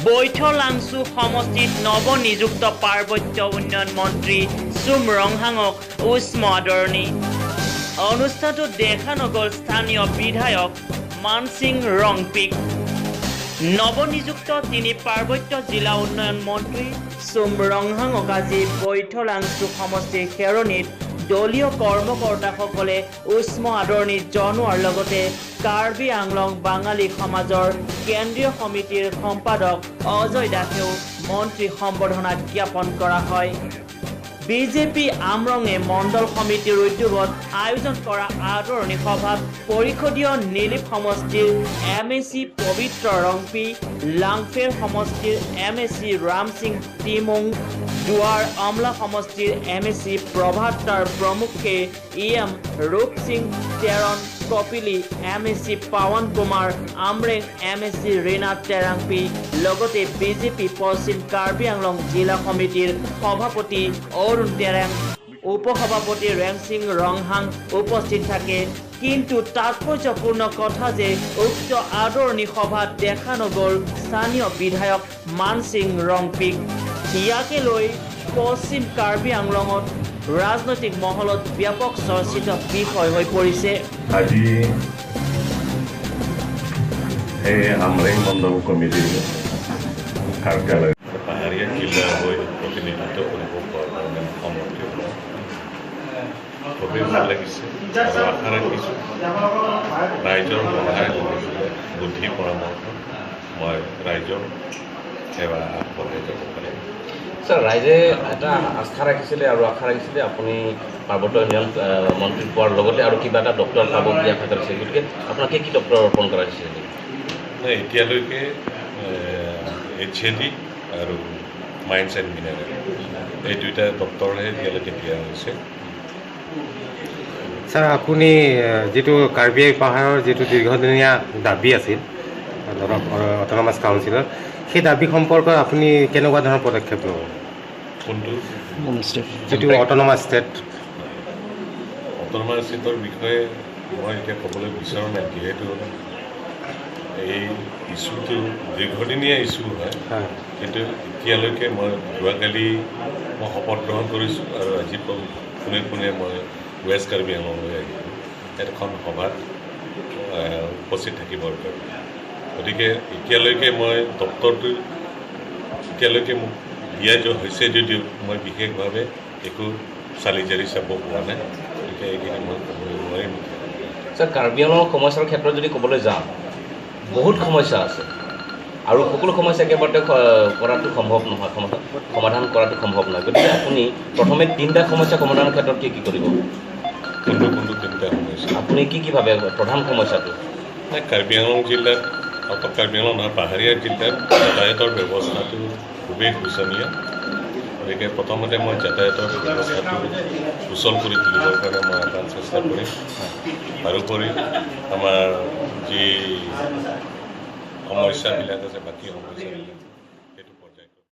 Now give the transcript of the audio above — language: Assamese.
বৈঠলাংশু সমষ্টিত নৱনিযুক্ত পাৰ্বত্য উন্নয়ন মন্ত্ৰী চুম ৰংহাঙক উষ্ম আদৰণি। অনুষ্ঠানটোত দেখা নগ'ল স্থানীয় বিধায়ক মানসিং ৰংপিক। নৱনিযুক্ত তিনি পাৰ্বত্য জিলা উন্নয়ন মন্ত্ৰী চুম ৰংহাঙক আজি বৈঠলাংশু সমষ্টিৰ খেৰণীত দলীয় কৰ্মকৰ্তাসকলে উষ্ম আদৰণি জনোৱাৰ লগতে কাৰ্বি আংলং বাঙালী সমাজৰ কেন্দ্ৰীয় সমিতিৰ সম্পাদক অজয় দাসেও মন্ত্ৰী সম্বৰ্ধনা জ্ঞাপন কৰা হয়। বিজেপি আমৰঙে মণ্ডল সমিতিৰ উদ্যোগত আয়োজন কৰা আদৰণি সভাত পৰিষদীয় নিলিপ সমষ্টিৰ MAC পবিত্ৰ ৰংপি, লাংফেৰ সমষ্টিৰ MAC ৰামসিং টিমুং, দুৱাৰ আমলা সমষ্টিৰ MAC প্ৰভাতাৰ প্ৰমুখে EM ৰূপ সিং তেৰণ, কপিলি MAC পাৱন কুমাৰ, আমৰেং MAC ৰীনা টেৰাংপি, লগতে বিজেপি পশ্চিম কাৰ্বি আংলং জিলা সমিতিৰ সভাপতি অৰুণ টেৰেং, উপসভাপতি ৰেংসিং ৰংহাং উপস্থিত থাকে। কিন্তু তাৎপৰ্যপূৰ্ণ কথা যে উক্ত আদৰণি সভাত দেখা নগ'ল স্থানীয় বিধায়ক মানসিং ৰংপিক। ইয়াকে লৈ পশ্চিম কাৰ্বি আংলঙত ৰাজনৈতিক মহলত ব্যাপক চৰ্চিত বিষয় হৈ পৰিছে। আজি এই আমৰেং মণ্ডল কমিটিৰ কাৰ্যালয় পাহাৰীয়া জিলা হৈ প্ৰতিনিধিত্ব কৰিব পৰা কাৰণে সমৰ্থিত খুবেই ভাল লাগিছে আৰু আশা ৰাখিছোঁ ৰাইজৰ সহায় বুদ্ধি পৰামৰ্শ মই ৰাইজৰ সেৱা আগবঢ়াই যাব পাৰিম। স্যাৰ, ৰাইজে এটা আস্থা ৰাখিছিলে আৰু আশা ৰাখিছিলে আপুনি পাৰ্বত্য উন্নয়ন মন্ত্ৰী পোৱাৰ লগতে আৰু কিবা এটা ডক্টৰ পাব বুলি আশা কৰিছে। গতিকে আপোনাকে কি ডক্টৰ অৰ্পণ কৰা হৈছিল? এতিয়ালৈকে HAD আৰু মাইন্স এণ্ড মিনাৰেল এই দুইটা ডক্টৰহে এতিয়ালৈকে দিয়া হৈছে। ছাৰ, আপুনি যিটো কাৰ্বি পাহাৰৰ যিটো দীৰ্ঘদিনীয়া দাবী আছিল ধৰক অট'নমাছ কাউন্সিলৰ, সেই দাবী সম্পৰ্কত আপুনি কেনেকুৱা ধৰণৰ পদক্ষেপ ল'ব? কোনটো? যিটো অট'নমাছ ষ্টেটৰ বিষয়ে মই এতিয়া ক'বলৈ বিচৰা নাই, যিহেতু এই ইছ্যুটো দীৰ্ঘদিনীয়া ইছ্যু হয়। কিন্তু এতিয়ালৈকে মই যোৱাকালি মই শপত গ্ৰহণ কৰিছোঁ আৰু আজি পোনে পোনে মই ৱেষ্ট কাৰ্বি আংলঙলৈ আহিলোঁ এখন সভাত উপস্থিত থাকিবৰ কাৰণে। গতিকে এতিয়ালৈকে মই ডক্টৰটো এতিয়ালৈকে মোক দিয়া হৈছে যদিও মই বিশেষভাৱে একো চালি জাৰি চাব পোৱা নাই। গতিকে এইখিনি মই ক'বলৈ নোৱাৰিম। ছাৰ, কাৰ্বি আংলঙৰ সমস্যাৰ ক্ষেত্ৰত যদি ক'বলৈ যাওঁ, বহুত সমস্যা আছে আৰু সকলো সমস্যা একেবাৰতে কৰাটো সম্ভৱ নহয়, সমাধান কৰাটো সম্ভৱ নহয়। গতিকে আপুনি প্ৰথমে তিনিটা সমস্যা সমাধানৰ ক্ষেত্ৰত কি কৰিব? কোনটো তিনিটা সমস্যা? আপুনি কি ভাবে প্ৰধান সমস্যাটো? কাৰ্বি আংলং জিলাত কাৰ্বি আংলং নহয়, পাহাৰীয়া জিলাত যাতায়াতৰ ব্যৱস্থাটো খুবেই শোচনীয়। গতিকে প্ৰথমতে মই যাতায়াতৰ ব্যৱস্থাটো সুচল কৰি তুলিবৰ কাৰণে মই আপ্ৰাণ চেষ্টা কৰিম। তাৰোপৰি আমাৰ যি সমস্যাবিলাক আছে, বাকী সমস্যাবিলাক